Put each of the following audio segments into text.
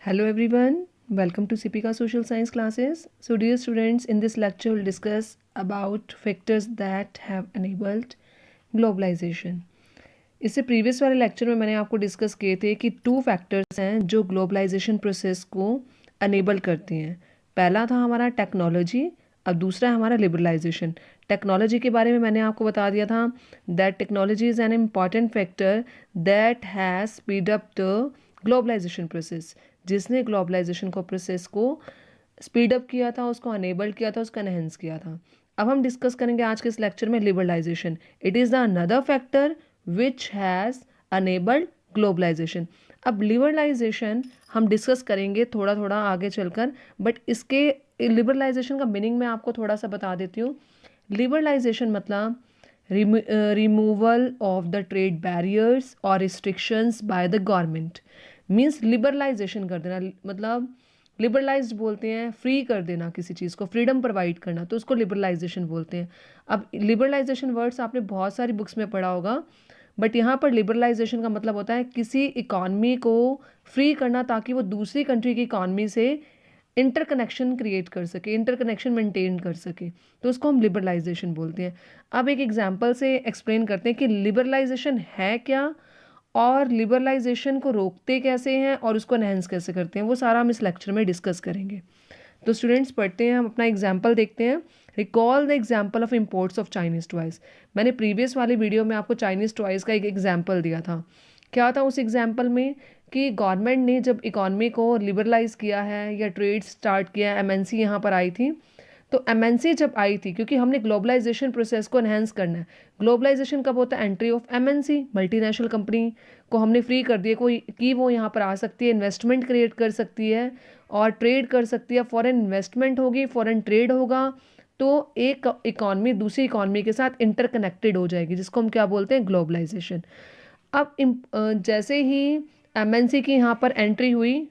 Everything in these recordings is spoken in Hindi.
Hello everyone, welcome to CPK Social Science classes. So dear students, in this lecture we'll discuss about factors that have enabled globalization. इससे प्रीवियस वाले लेक्चर में मैंने आपको डिस्कस किए थे कि 2 फैक्टर्स हैं जो ग्लोबलाइजेशन प्रोसेस को अनेबल करते हैं। पहला था हमारा टेक्नोलॉजी, अब दूसरा है हमारा लिबरलाइजेशन। टेक्नोलॉजी के बारे में मैंने आपको बता दिया था that technology is an important factor that has speed up the globalisation process, जिसने ग्लोबलाइजेशन को प्रोसेस को स्पीड अप किया था, उसको अनेबल किया था, उसका एनहेंस किया था। अब हम डिस्कस करेंगे आज के इस लेक्चर में liberalisation. It is the another factor which has enabled globalisation. अब लिबरलाइजेशन हम डिस्कस करेंगे थोड़ा थोड़ा आगे चलकर, बट इसके लिबरलाइजेशन का मीनिंग मैं आपको थोड़ा सा बता देती हूँ। लिबरलाइजेशन मतलब removal of the trade barriers और restrictions by the government. Means liberalization कर देना, मतलब लिबरलाइज्ड बोलते हैं फ्री कर देना, किसी चीज़ को फ्रीडम प्रोवाइड करना, तो उसको लिबरलाइजेशन बोलते हैं। अब लिबरलाइजेशन वर्ड्स आपने बहुत सारी बुक्स में पढ़ा होगा, बट यहाँ पर लिबरलाइजेशन का मतलब होता है किसी इकॉनमी को फ्री करना ताकि वो दूसरी कंट्री की इकॉनमी से इंटरकनेक्शन क्रिएट कर सके, इंटरकनेक्शन मेंटेन कर सके, तो उसको हम लिबरलाइजेशन बोलते हैं। अब एक एग्जांपल से एक्सप्लेन करते हैं कि लिबरलाइजेशन है क्या और लिबरलाइजेशन को रोकते कैसे हैं और उसको एनहेंस कैसे करते हैं, वो सारा हम इस लेक्चर में डिस्कस करेंगे। तो स्टूडेंट्स पढ़ते हैं, हम अपना एग्जाम्पल देखते हैं। Recall the example of imports of Chinese toys. मैंने प्रीवियस वाली वीडियो में आपको चाइनीज़ टॉयज़ का एक एग्जाम्पल दिया था। क्या था उस एग्जाम्पल में कि गवर्नमेंट ने जब इकॉनमी को लिबरलाइज किया है या ट्रेड स्टार्ट किया, एमएनसी यहाँ पर आई थी, तो एमएनसी जब आई थी, क्योंकि हमने ग्लोबलाइजेशन प्रोसेस को एनहेंस करना है। ग्लोबलाइजेशन कब होता है? Entry of MNC, multinational company को हमने फ्री कर दिया कोई कि वो यहाँ पर आ सकती है, इन्वेस्टमेंट क्रिएट कर सकती है और ट्रेड कर सकती है। फॉरेन इन्वेस्टमेंट होगी, फॉरेन ट्रेड होगा, तो एक इकॉनमी दूसरी इकॉनमी के साथ इंटरकनेक्टेड हो जाएगी, जिसको हम क्या बोलते हैं? ग्लोबलाइजेशन। अब जैसे ही एमएनसी की यहाँ पर एंट्री हुई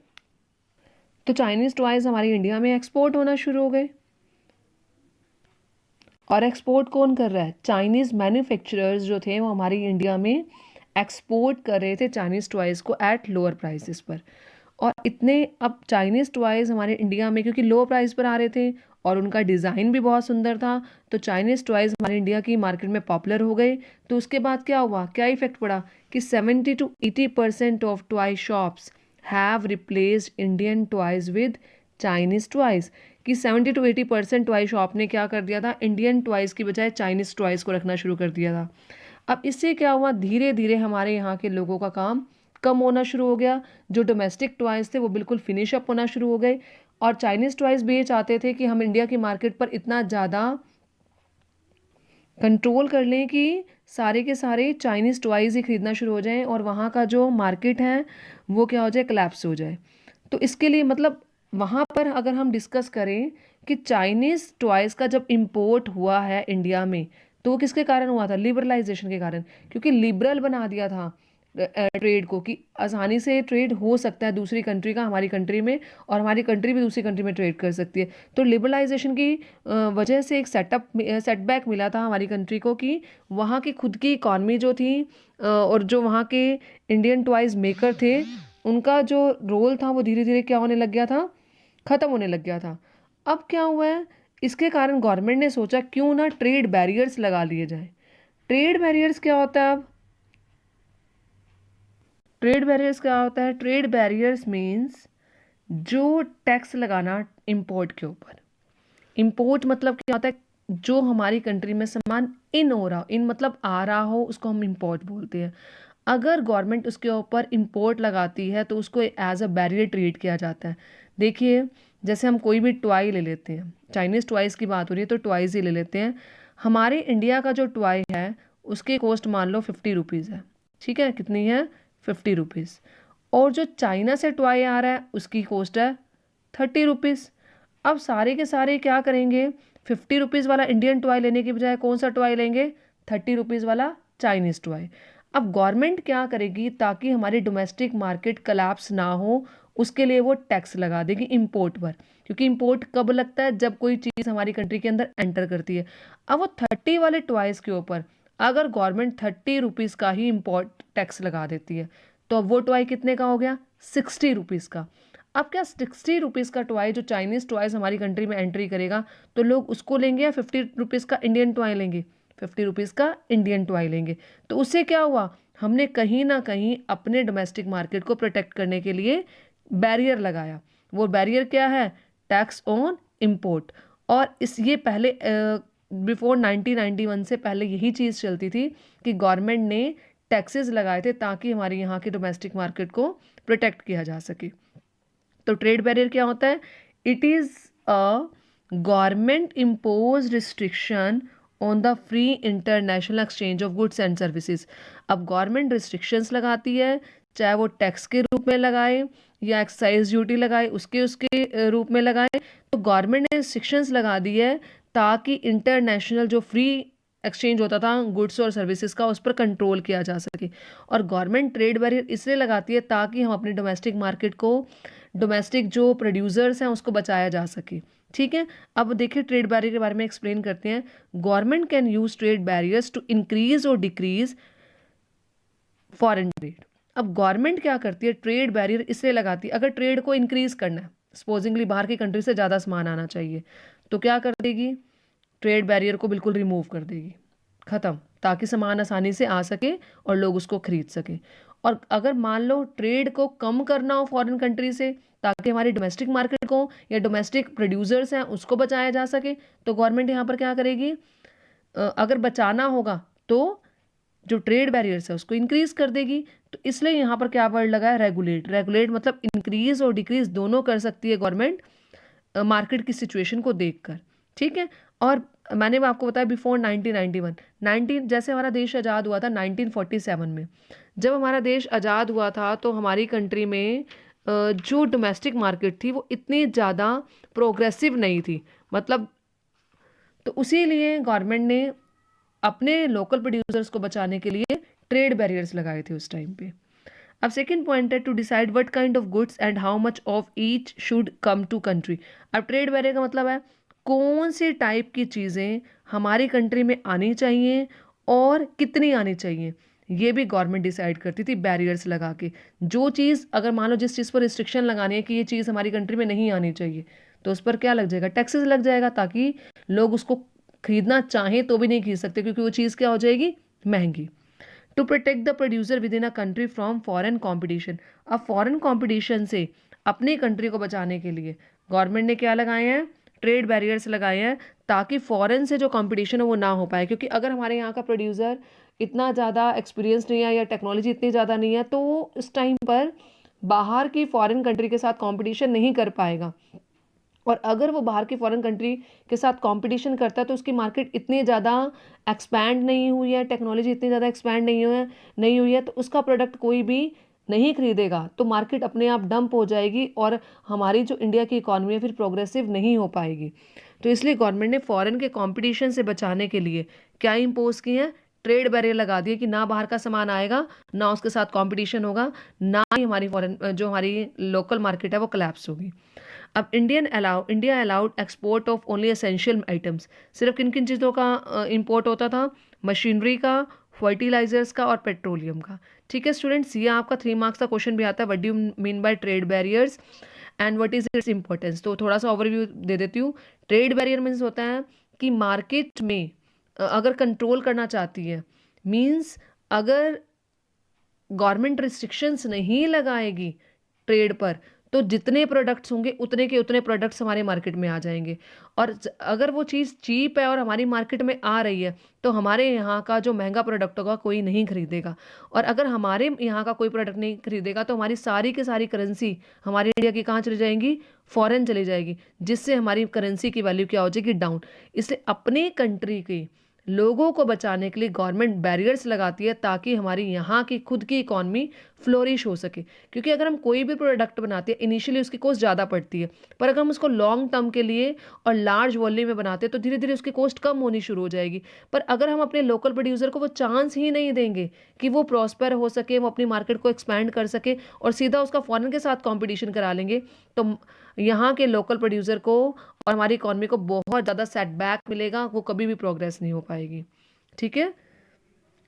तो चाइनीज़ टॉयज़ हमारी इंडिया में एक्सपोर्ट होना शुरू हो गए। और एक्सपोर्ट कौन कर रहा है? चाइनीज़ मैन्युफैक्चरर्स जो थे वो हमारी इंडिया में एक्सपोर्ट कर रहे थे चाइनीज़ टॉयज़ को एट लोअर प्राइसेस पर। और इतने अब चाइनीज़ टॉयज़ हमारे इंडिया में क्योंकि लो प्राइस पर आ रहे थे और उनका डिज़ाइन भी बहुत सुंदर था, तो चाइनीज़ टॉयज़ हमारे इंडिया की मार्केट में पॉपुलर हो गए। तो उसके बाद क्या हुआ, क्या इफेक्ट पड़ा कि 70 to 80% of toy shops have replaced Indian toys with Chinese toys. कि 70 to 80% टॉय शॉप ने क्या कर दिया था, इंडियन टॉयज़ की बजाय चाइनीज़ टॉयज़ को रखना शुरू कर दिया था। अब इससे क्या हुआ, धीरे धीरे हमारे यहाँ के लोगों का काम कम होना शुरू हो गया। जो डोमेस्टिक टॉयज़ थे वो बिल्कुल फिनिश अप होना शुरू हो गए। और चाइनीज़ टॉयज़ भी ये चाहते थे कि हम इंडिया की मार्केट पर इतना ज़्यादा कंट्रोल कर लें कि सारे के सारे चाइनीज़ टॉयज़ ही खरीदना शुरू हो जाएं और वहाँ का जो मार्केट है वो क्या हो जाए, कोलैप्स हो जाए। तो इसके लिए मतलब वहाँ पर अगर हम डिस्कस करें कि चाइनीज़ टॉयज़ का जब इम्पोर्ट हुआ है इंडिया में, तो वो किसके कारण हुआ था? लिबरलाइजेशन के कारण। क्योंकि लिबरल बना दिया था ट्रेड को कि आसानी से ट्रेड हो सकता है दूसरी कंट्री का हमारी कंट्री में, और हमारी कंट्री भी दूसरी कंट्री में ट्रेड कर सकती है। तो लिबरलाइजेशन की वजह से एक सेटबैक मिला था हमारी कंट्री को कि वहाँ की खुद की इकॉनमी जो थी और जो वहाँ के इंडियन टॉयज़ मेकर थे उनका जो रोल था वो धीरे धीरे क्या होने लग गया था, ख़त्म होने लग गया था। अब क्या हुआ है, इसके कारण गवर्नमेंट ने सोचा क्यों ना ट्रेड बैरियर्स लगा लिए जाए। ट्रेड बैरियर्स क्या होता है? अब ट्रेड बैरियर्स क्या होता है? ट्रेड बैरियर्स मीन्स जो टैक्स लगाना इंपोर्ट के ऊपर। इंपोर्ट मतलब क्या होता है? जो हमारी कंट्री में सामान इन हो रहा हो, इन मतलब आ रहा हो, उसको हम इंपोर्ट बोलते हैं। अगर गवर्नमेंट उसके ऊपर इंपोर्ट लगाती है तो उसको एज अ बैरियर ट्रीट किया जाता है। देखिए, जैसे हम कोई भी टॉय ले लेते हैं, चाइनीज़ टॉयज़ की बात हो रही है तो टॉयज़ ही ले लेते हैं। हमारे इंडिया का जो टॉय है उसकी कॉस्ट मान लो 50 रुपीज़ है, ठीक है? कितनी है? 50 रुपीज़। और जो चाइना से टॉय आ रहा है उसकी कॉस्ट है 30 रुपीज़। अब सारे के सारे क्या करेंगे, 50 रुपीज़ वाला इंडियन टॉय लेने की बजाय कौन सा टॉय लेंगे? 30 रुपीज़ वाला चाइनीज़ टॉय। अब गवर्नमेंट क्या करेगी ताकि हमारी डोमेस्टिक मार्केट कलैप्स ना हो, उसके लिए वो टैक्स लगा देगी इंपोर्ट पर। क्योंकि इंपोर्ट कब लगता है? जब कोई चीज़ हमारी कंट्री के अंदर एंटर करती है। अब वो 30 वाले टॉयज़ के ऊपर अगर गवर्नमेंट 30 रुपीज़ का ही इम्पोर्ट टैक्स लगा देती है तो अब वो टॉय कितने का हो गया? 60 रुपीज़ का। अब क्या 60 रुपीज़ का टॉय जो चाइनीज़ टॉयज़ हमारी कंट्री में एंट्री करेगा तो लोग उसको लेंगे या 50 रुपीज़ का इंडियन टॉय लेंगे? 50 रुपीज़ का इंडियन टॉय लेंगे। तो उससे क्या हुआ, हमने कहीं ना कहीं अपने डोमेस्टिक मार्केट को प्रोटेक्ट करने के लिए बैरियर लगाया। वो बैरियर क्या है? Tax on import. और इस ये पहले बिफोर 1991 से पहले यही चीज़ चलती थी कि गवर्नमेंट ने टैक्सेस लगाए थे ताकि हमारे यहाँ की डोमेस्टिक मार्केट को प्रोटेक्ट किया जा सके। तो ट्रेड बैरियर क्या होता है? It is a government impose restriction on the free international exchange of goods and services. अब गवर्नमेंट रिस्ट्रिक्शंस लगाती है, चाहे वो टैक्स के रूप में लगाए या एक्साइज ड्यूटी लगाए, उसके उसके रूप में लगाए। तो गवर्नमेंट ने रिस्ट्रिक्शंस लगा दी है ताकि इंटरनेशनल जो फ्री एक्सचेंज होता था गुड्स और सर्विसेज का, उस पर कंट्रोल किया जा सके। और गवर्नमेंट ट्रेड बैरियर इसलिए लगाती है ताकि हम अपनी डोमेस्टिक मार्केट को, डोमेस्टिक जो प्रोड्यूसर्स हैं उसको बचाया जा सके। ठीक है, अब देखिए ट्रेड बैरियर के बारे में एक्सप्लेन करते हैं। Government can use trade barriers to increase और डिक्रीज फॉरेन ट्रेड। अब गवर्नमेंट क्या करती है? ट्रेड बैरियर इसलिए लगाती है, अगर ट्रेड को इंक्रीज करना है, सपोजिंगली बाहर की कंट्री से ज़्यादा सामान आना चाहिए, तो क्या कर देगी? ट्रेड बैरियर को बिल्कुल रिमूव कर देगी, ख़त्म, ताकि सामान आसानी से आ सके और लोग उसको खरीद सके। और अगर मान लो ट्रेड को कम करना हो फॉरेन कंट्री से ताकि हमारी डोमेस्टिक मार्केट को या डोमेस्टिक प्रोड्यूसर्स हैं उसको बचाया जा सके, तो गवर्नमेंट यहाँ पर क्या करेगी? अगर बचाना होगा तो जो ट्रेड बैरियर्स है उसको इंक्रीज कर देगी। तो इसलिए यहाँ पर क्या वर्ड लगा है? रेगुलेट। रेगुलेट मतलब इंक्रीज और डिक्रीज दोनों कर सकती है गवर्नमेंट मार्केट की सिचुएशन को देखकर। ठीक है, और मैंने आपको बताया बिफोर 1991, 19 जैसे हमारा देश आज़ाद हुआ था 1947 में। जब हमारा देश आज़ाद हुआ था तो हमारी कंट्री में जो डोमेस्टिक मार्केट थी वो इतनी ज़्यादा प्रोग्रेसिव नहीं थी, मतलब। तो उसी लिए गवर्नमेंट ने अपने लोकल प्रोड्यूसर्स को बचाने के लिए ट्रेड बैरियर्स लगाए थे उस टाइम पे। अब सेकंड पॉइंट है to decide what kind of goods and how much of each should come to country. अब ट्रेड बैरियर का मतलब है कौन सी टाइप की चीज़ें हमारी कंट्री में आनी चाहिए और कितनी आनी चाहिए, ये भी गवर्नमेंट डिसाइड करती थी बैरियर्स लगा के। जो चीज़, अगर मान लो जिस चीज़ पर रिस्ट्रिक्शन लगानी है कि ये चीज़ हमारी कंट्री में नहीं आनी चाहिए, तो उस पर क्या लग जाएगा? टैक्सेस लग जाएगा, ताकि लोग उसको खरीदना चाहें तो भी नहीं खरीद सकते क्योंकि वो चीज़ क्या हो जाएगी? महंगी। To protect the producer within a country from foreign competition. अब फॉरेन कॉम्पिटिशन से अपनी कंट्री को बचाने के लिए गवर्नमेंट ने क्या लगाए हैं? ट्रेड बैरियर्स लगाए हैं, ताकि फॉरेन से जो कंपटीशन है वो ना हो पाए। क्योंकि अगर हमारे यहाँ का प्रोड्यूसर इतना ज़्यादा एक्सपीरियंस नहीं है या टेक्नोलॉजी इतनी ज़्यादा नहीं है, तो वो इस टाइम पर बाहर की फॉरेन कंट्री के साथ कंपटीशन नहीं कर पाएगा। और अगर वो बाहर की फॉरेन कंट्री के साथ कंपटीशन करता है तो उसकी मार्केट इतनी ज़्यादा एक्सपैंड नहीं हुई है, टेक्नोलॉजी इतनी ज़्यादा एक्सपैंड नहीं हुई है, तो उसका प्रोडक्ट कोई भी नहीं खरीदेगा, तो मार्केट अपने आप डंप हो जाएगी और हमारी जो इंडिया की इकॉनमी है फिर प्रोग्रेसिव नहीं हो पाएगी। तो इसलिए गवर्नमेंट ने फॉरेन के कॉम्पिटिशन से बचाने के लिए क्या इम्पोज किए हैं? ट्रेड बैरियर लगा दिए कि ना बाहर का सामान आएगा, ना उसके साथ कंपटीशन होगा, ना ही हमारी फॉरेन जो हमारी लोकल मार्केट है वो कोलैप्स होगी। अब India allowed export of only essential items. सिर्फ किन किन चीज़ों का इंपोर्ट होता था? मशीनरी का, फर्टिलाइजर्स का और पेट्रोलियम का। ठीक है स्टूडेंट्स, ये आपका 3 मार्क्स का क्वेश्चन भी आता है, what do you mean by trade barriers and what is its importance. तो थोड़ा सा ओवरव्यू दे देती हूँ। ट्रेड बैरियर मीन्स होता है कि मार्केट में अगर कंट्रोल करना चाहती है, मीन्स अगर गवर्नमेंट रिस्ट्रिक्शंस नहीं लगाएगी ट्रेड पर, तो जितने प्रोडक्ट्स होंगे उतने के उतने प्रोडक्ट्स हमारे मार्केट में आ जाएंगे। और अगर वो चीज़ चीप है और हमारी मार्केट में आ रही है, तो हमारे यहाँ का जो महंगा प्रोडक्ट होगा कोई नहीं खरीदेगा। और अगर हमारे यहाँ का कोई प्रोडक्ट नहीं खरीदेगा तो हमारी सारी की सारी करेंसी हमारी इंडिया की कहाँ चली जाएंगी? फॉरेन चली जाएगी, जिससे हमारी करेंसी की वैल्यू क्या हो जाएगी? डाउन। इसलिए अपने कंट्री की लोगों को बचाने के लिए गवर्नमेंट बैरियर्स लगाती है ताकि हमारी यहाँ की खुद की इकॉनमी फ्लोरिश हो सके। क्योंकि अगर हम कोई भी प्रोडक्ट बनाते हैं इनिशियली उसकी कॉस्ट ज़्यादा पड़ती है, पर अगर हम उसको लॉन्ग टर्म के लिए और लार्ज वॉल्यूम में बनाते हैं तो धीरे धीरे उसकी कॉस्ट कम होनी शुरू हो जाएगी। पर अगर हम अपने लोकल प्रोड्यूसर को वो चांस ही नहीं देंगे कि वो प्रॉस्पर हो सके, वो अपनी मार्केट को एक्सपैंड कर सके और सीधा उसका फॉरेन के साथ कॉम्पिटिशन करा लेंगे, तो यहाँ के लोकल प्रोड्यूसर को और हमारी इकॉनमी को बहुत ज़्यादा सेटबैक मिलेगा, वो कभी भी प्रोग्रेस नहीं हो पाएगी। ठीक है,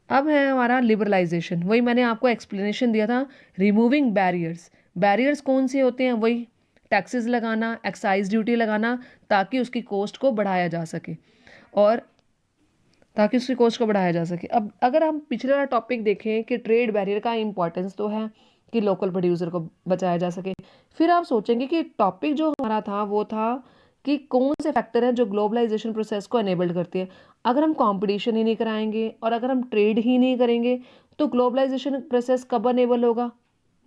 अब है हमारा लिबरलाइजेशन। वही मैंने आपको एक्सप्लेनेशन दिया था, रिमूविंग बैरियर्स। बैरियर्स कौन से होते हैं? वही टैक्सेस लगाना, एक्साइज ड्यूटी लगाना, ताकि उसकी कॉस्ट को बढ़ाया जा सके और ताकि उसकी कॉस्ट को बढ़ाया जा सके। अब अगर हम पिछले वाला टॉपिक देखें कि ट्रेड बैरियर का इंपॉर्टेंस तो है कि लोकल प्रोड्यूसर को बचाया जा सके, फिर आप सोचेंगे कि टॉपिक जो हमारा था वो था कि कौन से फैक्टर हैं जो ग्लोबलाइजेशन प्रोसेस को एनेबल्ड करती है। अगर हम कंपटीशन ही नहीं कराएंगे और अगर हम ट्रेड ही नहीं करेंगे तो ग्लोबलाइजेशन प्रोसेस कब एनेबल होगा?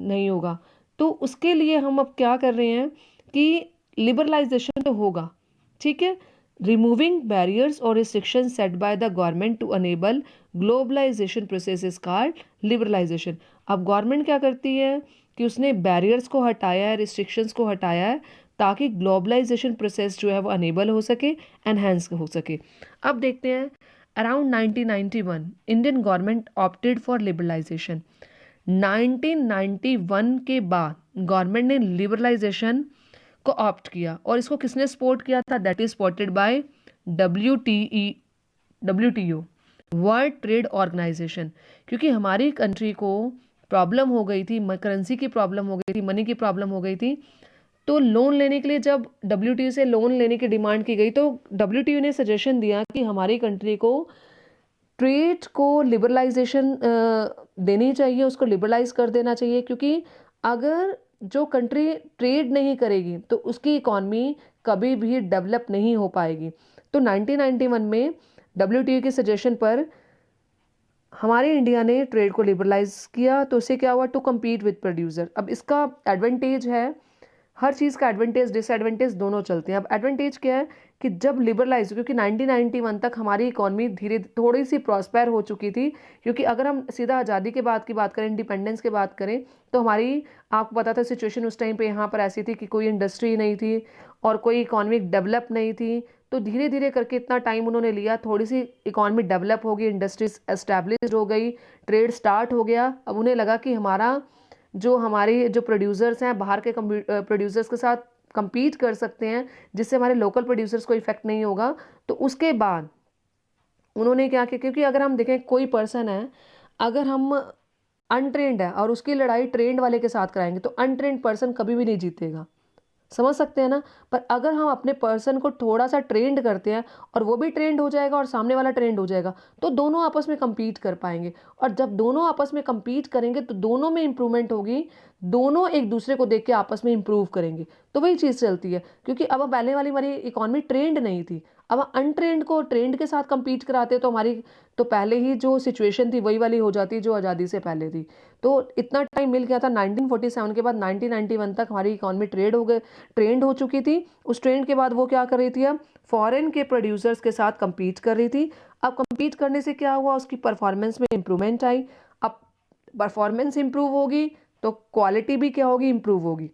नहीं होगा। तो उसके लिए हम अब क्या कर रहे हैं कि लिबरलाइजेशन तो होगा, ठीक है, रिमूविंग बैरियर्स और restriction set by the government to enable globalisation process is called liberalisation. अब गवर्नमेंट क्या करती है कि उसने बैरियर्स को हटाया है, रिस्ट्रिक्शंस को हटाया है, ताकि ग्लोबलाइजेशन प्रोसेस जो है वो अनेबल हो सके, एनहेंस हो सके। अब देखते हैं, around 1991 Indian government opted for liberalisation. 1991 के बाद गवर्नमेंट ने लिबरलाइजेशन को ऑप्ट किया और इसको किसने सपोर्ट किया था? That is supported by WTO, world trade organisation. क्योंकि हमारी कंट्री को प्रॉब्लम हो गई थी, करेंसी की प्रॉब्लम हो गई थी, मनी की प्रॉब्लम हो गई थी, तो लोन लेने के लिए जब WTO से लोन लेने की डिमांड की गई तो WTO ने सजेशन दिया कि हमारी कंट्री को ट्रेड को लिबरलाइजेशन देनी चाहिए, उसको लिबरलाइज कर देना चाहिए, क्योंकि अगर जो कंट्री ट्रेड नहीं करेगी तो उसकी इकॉनमी कभी भी डेवलप नहीं हो पाएगी। तो 1991 में WTO के सजेशन पर हमारे इंडिया ने ट्रेड को लिबरलाइज किया। तो उससे क्या हुआ? To compete with producer. अब इसका एडवांटेज है, हर चीज़ का एडवांटेज डिसएडवांटेज दोनों चलते हैं। अब एडवांटेज क्या है कि जब लिबरलाइज, क्योंकि 1991 तक हमारी इकॉनमी धीरे थोड़ी सी प्रॉस्पेर हो चुकी थी, क्योंकि अगर हम सीधा आज़ादी के बाद की बात करें, इंडिपेंडेंस की बात करें, तो हमारी, आपको पता था सिचुएशन उस टाइम पे यहाँ पर ऐसी थी कि कोई इंडस्ट्री नहीं थी और कोई इकॉनमिक डेवलप नहीं थी। तो धीरे धीरे करके इतना टाइम उन्होंने लिया, थोड़ी सी इकॉनमी डेवलप हो गई, इंडस्ट्रीज एस्टैब्लिश हो गई, ट्रेड स्टार्ट हो गया। अब उन्हें लगा कि हमारे जो प्रोड्यूसर्स हैं बाहर के प्रोड्यूसर्स के साथ compete कर सकते हैं, जिससे हमारे लोकल प्रोड्यूसर्स को इफेक्ट नहीं होगा। तो उसके बाद उन्होंने क्या किया, क्योंकि अगर हम देखें कोई पर्सन है, अगर हम अनट्रेंड है और उसकी लड़ाई ट्रेंड वाले के साथ कराएंगे तो अनट्रेंड पर्सन कभी भी नहीं जीतेगा, समझ सकते हैं ना। पर अगर हम अपने पर्सन को थोड़ा सा ट्रेंड करते हैं और वो भी ट्रेंड हो जाएगा और सामने वाला ट्रेंड हो जाएगा, तो दोनों आपस में compete कर पाएंगे। और जब दोनों आपस में compete करेंगे तो दोनों में इंप्रूवमेंट होगी, दोनों एक दूसरे को देख के आपस में इंप्रूव करेंगे। तो वही चीज़ चलती है, क्योंकि अब पहले वाली हमारी इकॉनमी ट्रेंड नहीं थी, अब अनट्रेंड को ट्रेंड के साथ compete कराते तो हमारी, तो पहले ही जो सिचुएशन थी वही वाली हो जाती जो आज़ादी से पहले थी। तो इतना टाइम मिल गया था, 1947 के बाद 1991 तक हमारी इकॉनमी ट्रेंड हो चुकी थी। उस ट्रेंड के बाद वो क्या कर रही थी, अब फॉरेन के प्रोड्यूसर्स के साथ compete कर रही थी। अब compete करने से क्या हुआ, उसकी परफॉर्मेंस में इंप्रूवमेंट आई। अब परफॉर्मेंस इंप्रूव होगी तो क्वालिटी भी क्या होगी, इंप्रूव होगी,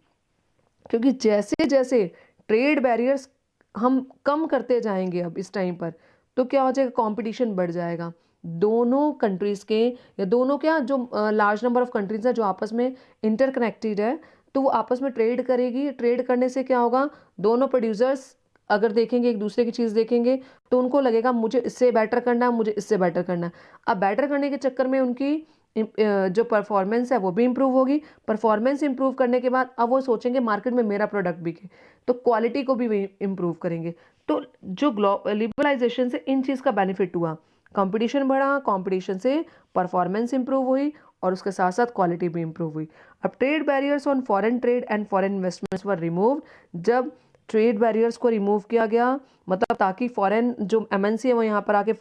क्योंकि जैसे जैसे ट्रेड बैरियर्स हम कम करते जाएंगे अब इस टाइम पर, तो क्या हो जाएगा, कंपटीशन बढ़ जाएगा दोनों कंट्रीज़ के, या दोनों क्या, जो लार्ज नंबर ऑफ कंट्रीज है जो आपस में इंटरकनेक्टेड है, तो वो आपस में ट्रेड करेगी। ट्रेड करने से क्या होगा, दोनों प्रोड्यूसर्स अगर देखेंगे, एक दूसरे की चीज़ देखेंगे, तो उनको लगेगा मुझे इससे बेटर करना है, मुझे इससे बेटर करना है। अब बेटर करने के चक्कर में उनकी जो परफॉर्मेंस है वो भी इम्प्रूव होगी। परफॉर्मेंस इम्प्रूव करने के बाद अब वो सोचेंगे मार्केट में मेरा प्रोडक्ट बिके, तो क्वालिटी को भी इम्प्रूव करेंगे। तो जो लिबरलाइजेशन से इन चीज़ का बेनिफिट हुआ, कंपटीशन बढ़ा, कंपटीशन से परफॉर्मेंस इंप्रूव हुई और उसके साथ साथ क्वालिटी भी इंप्रूव हुई। अब trade barriers on foreign trade and foreign investments were remove. जब ट्रेड बैरियर्स को रिमूव किया गया, मतलब ताकि फॉरेन जो MNC है वो यहाँ पर आके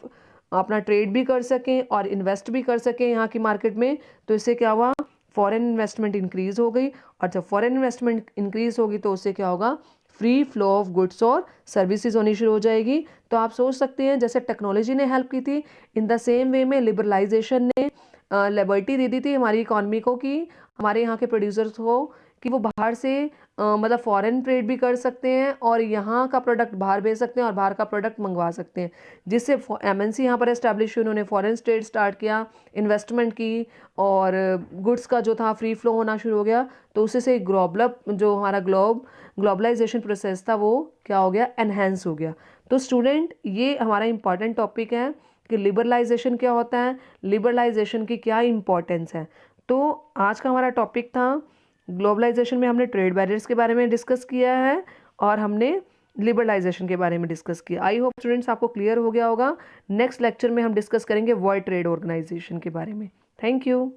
अपना ट्रेड भी कर सकें और इन्वेस्ट भी कर सकें यहाँ की मार्केट में, तो इससे क्या हुआ, फॉरेन इन्वेस्टमेंट इंक्रीज हो गई। और जब फॉरेन इन्वेस्टमेंट इंक्रीज होगी तो उससे क्या होगा, फ्री फ्लो ऑफ गुड्स और सर्विसेज होनी शुरू हो जाएगी। तो आप सोच सकते हैं जैसे टेक्नोलॉजी ने हेल्प की थी, इन द सेम वे में लिबरलाइजेशन ने लिबर्टी दे दी थी हमारी इकॉनमी को, कि हमारे यहाँ के प्रोड्यूसर्स को कि वो बाहर से मतलब फॉरेन ट्रेड भी कर सकते हैं और यहाँ का प्रोडक्ट बाहर भेज सकते हैं और बाहर का प्रोडक्ट मंगवा सकते हैं, जिससे MNC यहाँ पर एस्टैब्लिश हुई, उन्होंने फॉरेन ट्रेड स्टार्ट किया, इन्वेस्टमेंट की और गुड्स का जो था फ्री फ्लो होना शुरू हो गया। तो उससे से जो हमारा ग्लोबलाइजेशन प्रोसेस था वो क्या हो गया, एनहेंस हो गया। तो स्टूडेंट, ये हमारा इंपॉर्टेंट टॉपिक है कि लिबरलाइजेशन क्या होता है, लिबरलाइजेशन की क्या इंपॉर्टेंस है। तो आज का हमारा टॉपिक था ग्लोबलाइजेशन में हमने ट्रेड बैरियर्स के बारे में डिस्कस किया है और हमने लिबरलाइजेशन के बारे में डिस्कस किया। आई होप स्टूडेंट्स आपको क्लियर हो गया होगा। नेक्स्ट लेक्चर में हम डिस्कस करेंगे वर्ल्ड ट्रेड ऑर्गेनाइजेशन के बारे में। Thank you.